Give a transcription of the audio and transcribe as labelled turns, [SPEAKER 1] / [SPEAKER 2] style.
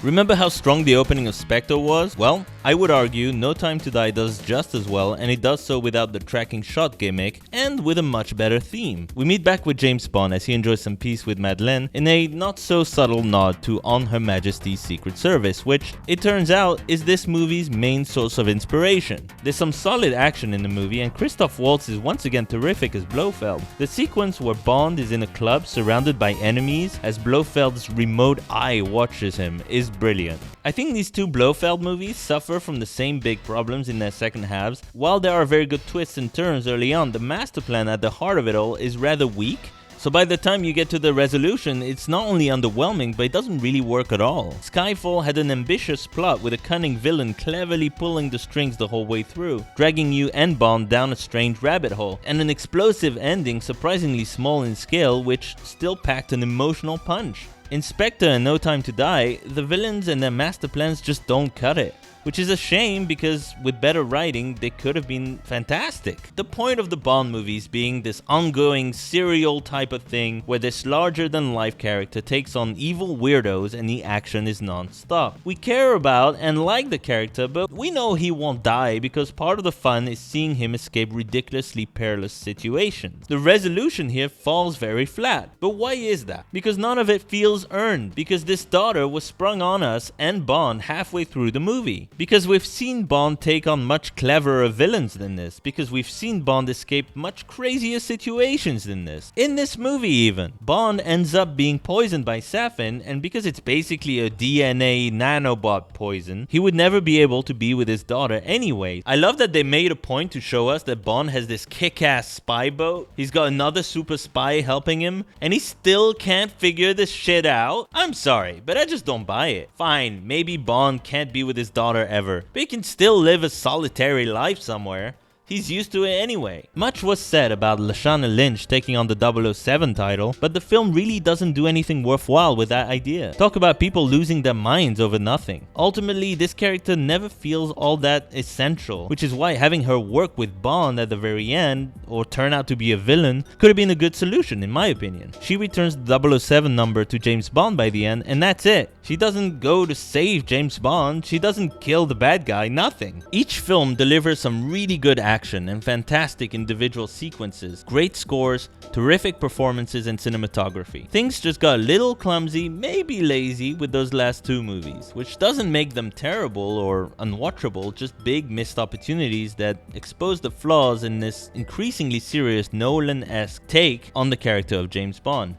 [SPEAKER 1] Remember how strong the opening of Spectre was? Well, I would argue No Time to Die does just as well, and it does so without the tracking shot gimmick, and with a much better theme. We meet back with James Bond as he enjoys some peace with Madeleine in a not so subtle nod to On Her Majesty's Secret Service, which, it turns out, is this movie's main source of inspiration. There's some solid action in the movie, and Christoph Waltz is once again terrific as Blofeld. The sequence where Bond is in a club surrounded by enemies as Blofeld's remote eye watches him is brilliant. I think these two Blofeld movies suffer from the same big problems in their second halves. While there are very good twists and turns early on, the master plan at the heart of it all is rather weak. So by the time you get to the resolution, it's not only underwhelming, but it doesn't really work at all. Skyfall had an ambitious plot with a cunning villain cleverly pulling the strings the whole way through, dragging you and Bond down a strange rabbit hole, and an explosive ending surprisingly small in scale which still packed an emotional punch. In Spectre and No Time to Die, the villains and their master plans just don't cut it. Which is a shame because with better writing, they could have been fantastic. The point of the Bond movies being this ongoing serial type of thing where this larger than life character takes on evil weirdos and the action is non-stop. We care about and like the character, but we know he won't die because part of the fun is seeing him escape ridiculously perilous situations. The resolution here falls very flat. But why is that? Because none of it feels earned. Because this daughter was sprung on us and Bond halfway through the movie. Because we've seen Bond take on much cleverer villains than this. Because we've seen Bond escape much crazier situations than this. In this movie even, Bond ends up being poisoned by Safin, and because it's basically a DNA nanobot poison, he would never be able to be with his daughter anyway. I love that they made a point to show us that Bond has this kick-ass spy boat, he's got another super spy helping him, and he still can't figure this shit out. I'm sorry, but I just don't buy it. Fine, maybe Bond can't be with his daughter ever, but he can still live a solitary life somewhere. He's used to it anyway. Much was said about Lashana Lynch taking on the 007 title, but the film really doesn't do anything worthwhile with that idea. Talk about people losing their minds over nothing. Ultimately, this character never feels all that essential, which is why having her work with Bond at the very end, or turn out to be a villain, could have been a good solution in my opinion. She returns the 007 number to James Bond by the end, and that's it. She doesn't go to save James Bond, she doesn't kill the bad guy, nothing. Each film delivers some really good action and fantastic individual sequences, great scores, terrific performances and cinematography. Things just got a little clumsy, maybe lazy with those last two movies, which doesn't make them terrible or unwatchable, just big missed opportunities that expose the flaws in this increasingly serious Nolan-esque take on the character of James Bond.